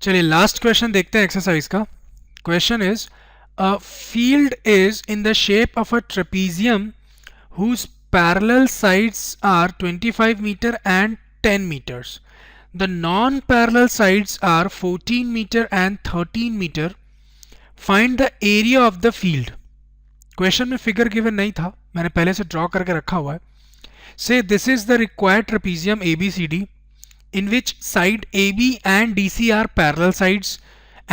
चलिए last question देखते हैं एक्सरसाइज का. Question is a field is in the shape of a trapezium whose parallel sides are 25 meter and 10 meters. The non-parallel sides are 14 meter and 13 meter. Find the area of the field. Question में figure given नहीं था, मैंने पहले से draw करके रखा हुआ है. Say this is the required trapezium ABCD in which side AB and DC are parallel sides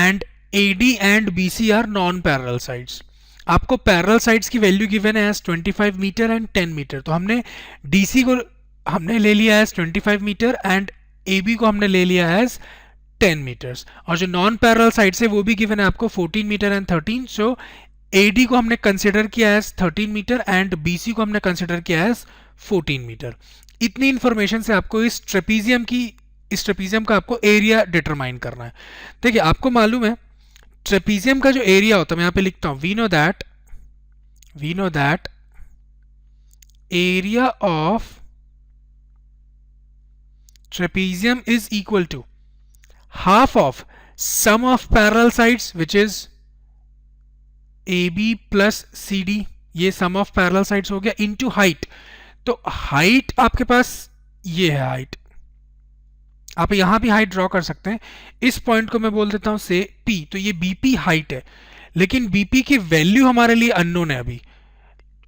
and AD and BC are non-parallel sides. आपको पैरेलल साइड्स की वैल्यू गिवन है एज 25 मीटर एंड 10 मीटर. तो हमने DC को हमने ले लिया as 25 metre and AB को हमने ले लिया एज 10 मीटर्स. और जो नॉन पैरेलल साइड्स है वो भी गिवन है आपको 14 मीटर एंड 13. सो एडी को हमने कंसिडर किया एज 13 मीटर एंड बीसी को हमने कंसिडर किया एज 14 मीटर. इतनी इंफॉर्मेशन से आपको इस ट्रेपीजियम का आपको एरिया डिटरमाइन करना है. देखिए आपको मालूम है ट्रेपीजियम का जो एरिया होता है, मैं यहाँ पे लिखता हूं, we know that area of trapezium is equal to half of sum of parallel sides which is AB plus CD. ये सम ऑफ पैरेलल साइड्स हो गया इनटू हाइट. तो हाइट आपके पास ये है हाइट, आप यहां भी हाइट ड्रॉ कर सकते हैं. इस पॉइंट को मैं बोल देता हूं से P. तो ये BP हाइट है, लेकिन BP की वैल्यू हमारे लिए अननोन है अभी.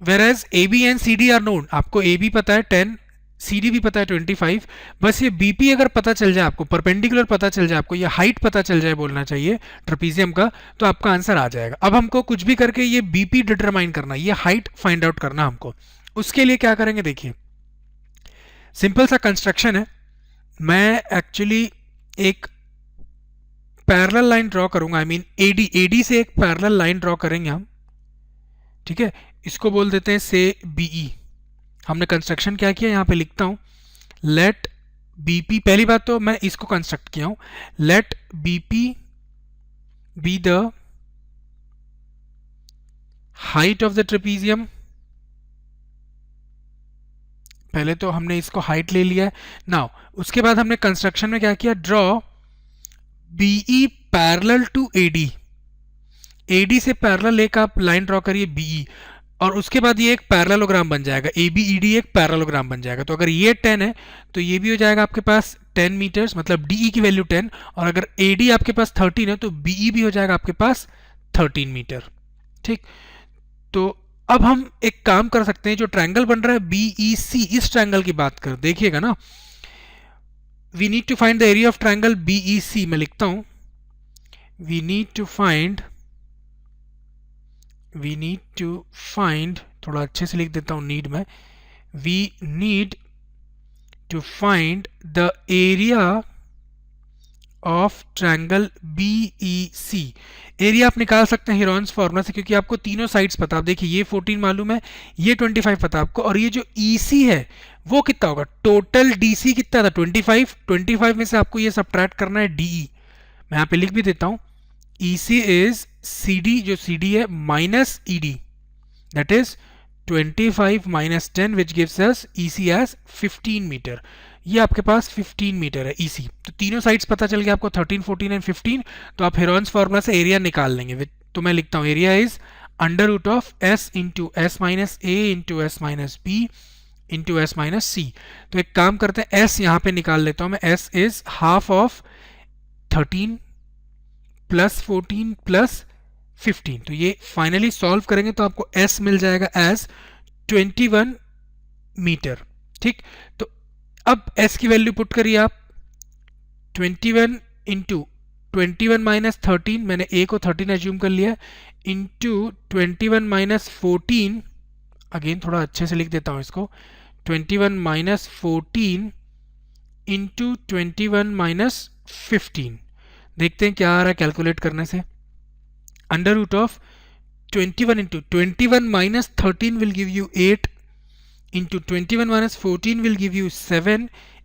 Whereas AB and CD are known. आपको AB पता है 10, CD भी पता है 25. बस ये BP अगर पता चल जाए आपको, परपेंडिकुलर पता चल जाए आपको, ये हाइट पता चल जाए बोलना चाहिए ट्रेपीजियम का, तो आपका आंसर आ जाएगा. अब हमको कुछ भी करके ये BP डिटरमाइन करना, ये हाइट फाइंड आउट करना हमको. उसके लिए क्या करेंगे, देखिए सिंपल सा कंस्ट्रक्शन है. मैं एक्चुअली एक पैरेलल लाइन ड्रॉ करूंगा, आई मीन एडी से एक पैरेलल लाइन ड्रॉ करेंगे हम. ठीक है, इसको बोल देते हैं से BE. हमने कंस्ट्रक्शन क्या किया, यहां पे लिखता हूं, लेट BP. पहली बात तो मैं इसको कंस्ट्रक्ट किया हूं, let BP be the height of the trapezium. पहले तो हमने इसको हाइट ले लिया है. नाउ उसके बाद हमने कंस्ट्रक्शन में क्या किया, draw BE parallel to AD. AD से पैरेलल एक आप लाइन ड्रॉ करिए BE, और उसके बाद ये एक पैरेललोग्राम बन जाएगा. ABED एक पैरेललोग्राम बन जाएगा. तो अगर ये 10 है तो ये भी हो जाएगा आपके पास 10 मीटर्स, मतलब DE की वैल्यू 10. और अगर AD आपके पास 13 है तो BE भी हो जाएगा आपके पास 13 मीटर. ठीक, तो अब हम एक काम कर सकते हैं, जो ट्रायंगल बन रहा है BEC, इस ट्रायंगल की बात कर, देखिएगा ना, we need to find the area of triangle BEC. मैं लिखता हूं, वी नीड टू फाइंड, थोड़ा अच्छे से लिख देता हूं नीड में, we need to find the area of triangle BEC. एरिया आप निकाल सकते हैं हेरोन्स फॉर्मूला से, क्योंकि आपको तीनों साइड्स पता. आप देखिए ये 14 मालूम है, ये 25 पता आपको, और ये जो EC है वो कितना होगा, टोटल DC कितना था 25 में से आपको ये सबट्रैक्ट करना है DE. मैं यहाँ पे लिख भी देता हूँ, EC इज CD, जो CD है, minus ED, that is 25 minus 10 which gives us EC as 15 metre. ये आपके पास 15 मीटर है EC. तो तीनों साइड्स पता चल गया आपको, 13, 14 एंड 15. तो आप हेरोन्स फॉर्मूला से एरिया निकाल लेंगे. तो मैं लिखता हूँ, area is under root of S into S minus A into S minus B into S minus C. तो एक काम करते हैं, S यहाँ पे निकाल लेता हूँ मैं. S is half of 13 plus 14 plus 15. तो ये फाइनली सॉल्व करेंगे तो आपको S मिल जाएगा एज 21 मीटर. ठीक, तो अब S की वैल्यू पुट करिए आप, 21 इंटू 21 माइनस 13, मैंने A को 13 एज्यूम कर लिया, इंटू 21 माइनस 14, अगेन थोड़ा अच्छे से लिख देता हूँ इसको, 21 माइनस 14 इंटू 21 माइनस 15. देखते हैं क्या आ रहा है कैलकुलेट करने से. Under root of 21 into 21 minus 13 will give you 8 into 21 minus 14 will give you 7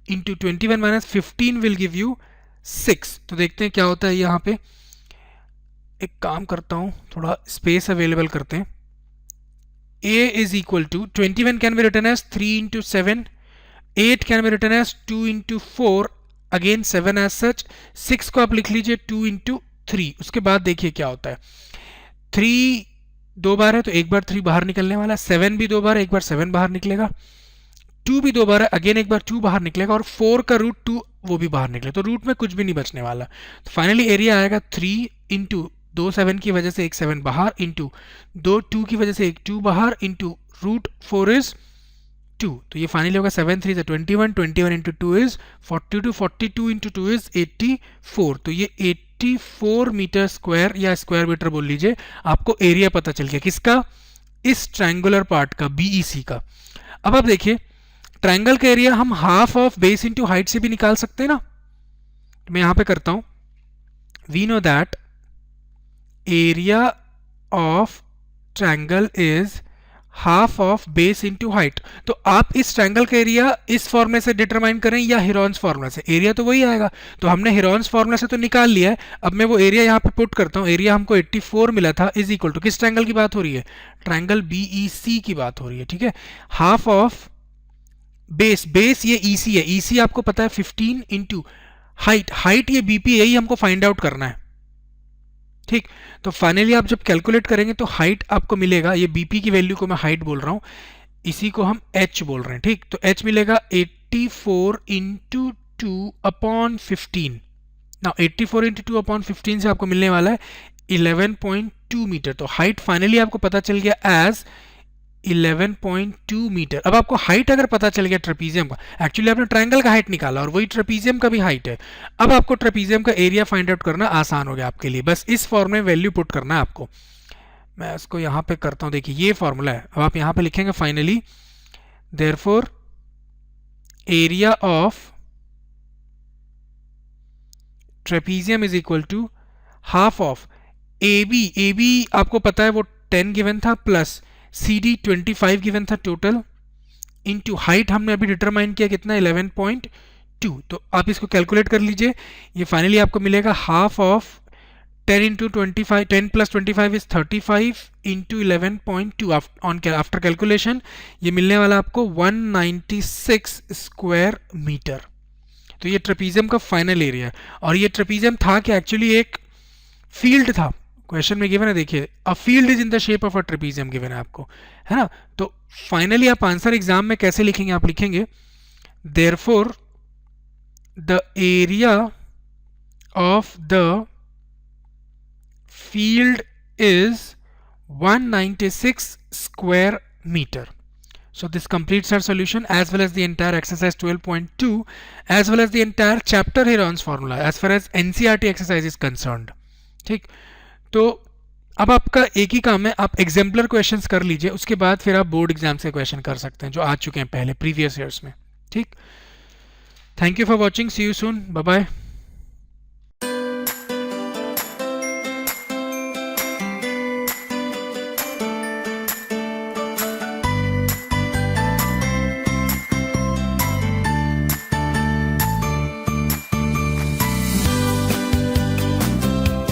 into 21 minus 15 will give you 6. तो देखते हैं क्या होता है यहाँ पे. एक काम करता हूँ, थोड़ा स्पेस अवेलेबल करते हैं. A is equal to 21 can be written as 3 into 7, 8 can be written as 2 into 4 again 7 as such, 6 को आप लिख लीजिए 2 इंटू 3। उसके बाद देखिए क्या होता है, 3 2 बार है तो एक बार 3 बाहर निकलने वाला, 7 भी 2 बार है, एक बार 7 बाहर निकलेगा, 2 भी 2 बार है, अगेन एक बार 2 बाहर निकलेगा, और 4 का रूट 2 वो भी बाहर निकले, तो रूट में कुछ भी नहीं बचने वाला। तो फाइनली एरिया आएगा 3 इंटू 2 7 की वजह से एक 7 बाहर, इंटू 2 2 की वजह से एक 2 बाहर, इंटू रूट 4 इज 2। तो ये फाइनली होगा 7 3 से 21, 21 इंटू 2 इज 42, 42 इंटू 2 इज 84। तो ये 84 मीटर स्क्वायर या स्क्वायर मीटर बोल लीजिए, आपको एरिया पता चल गया किसका, इस ट्रायंगुलर पार्ट का, बीईसी का। अब आप देखिए ट्रायंगल का एरिया हम half of base into height से भी निकाल सकते हैं ना। मैं यहां पे करता हूं, we know that area of triangle is half of base into height. तो आप इस ट्रायंगल का एरिया इस फॉर्मूले से डिटरमाइन करें या हिरॉन्स फॉर्मूला से, एरिया तो वही आएगा। तो हमने हिरॉन्स फॉर्मूला से तो निकाल लिया है, अब मैं वो एरिया यहाँ पे पुट करता हूँ। एरिया हमको 84 मिला था, इज इक्वल टू किस ट्रायंगल की बात हो रही है, ट्रायंगल बीईसी की बात हो रही है, ठीक है। हाफ ऑफ बेस, बेस ये ईसी है, ईसी आपको पता है 15 इंटू हाइट, हाइट ये बीपी, यही हमको फाइंड आउट करना है, ठीक। तो फाइनली आप जब कैलकुलेट करेंगे तो हाइट आपको मिलेगा, ये बीपी की वैल्यू को मैं हाइट बोल रहा हूं, इसी को हम एच बोल रहे हैं, ठीक। तो एच मिलेगा 84 इंटू 2 अपॉन 15। ना 84 इंटू 2 अपॉन 15 से आपको मिलने वाला है 11.2 मीटर। तो हाइट फाइनली आपको पता चल गया एज 11.2 मीटर। अब आपको हाइट अगर पता चल गया ट्रेपीजियम का, एक्चुअली आपने ट्रायंगल का हाइट निकाला और वही ट्रेपीजियम का भी हाइट है, अब आपको ट्रेपीजियम का एरिया फाइंड आउट करना आसान हो गया आपके लिए, बस इस फॉर्म में वैल्यू पुट करना है आपको। मैं इसको यहाँ पे करता हूँ, देखिए ये फॉर्मूला है। अब आप यहाँ पे लिखेंगे finally therefore area of trapezium is equal to half of A B आपको पता है वो 10 गिवन था, प्लस CD 25 गिवन था टोटल, इनटू हाइट हमने अभी डिटरमाइन किया कितना 11.2। तो आप इसको कैलकुलेट कर लीजिए, ये फाइनली आपको मिलेगा half of 10 into 25, 10 plus 25 is 35 into 11.2 after calculation ये मिलने वाला आपको 196 स्क्वायर मीटर। तो ये ट्रेपीजियम का फाइनल एरिया है। और ये ट्रेपीजियम था कि एक्चुअली एक फील्ड था, क्वेश्चन में गिवन है, देखिए a field is in the shape of a trapezium given है आपको, है ना। तो फाइनली आप आंसर एग्जाम में कैसे लिखेंगे, आप लिखेंगे therefore the area of the field is 196 square meter. So this completes our solution as well as the entire exercise 12.2 as well as the entire chapter Heron's formula as far as NCERT exercise is concerned, ठीक। तो अब आपका एक ही काम है, आप exemplar questions कर लीजिए, उसके बाद फिर आप बोर्ड एग्जाम से क्वेश्चन कर सकते हैं जो आ चुके हैं पहले प्रीवियस ईयर्स में, ठीक। Thank you for watching, see you soon, bye bye.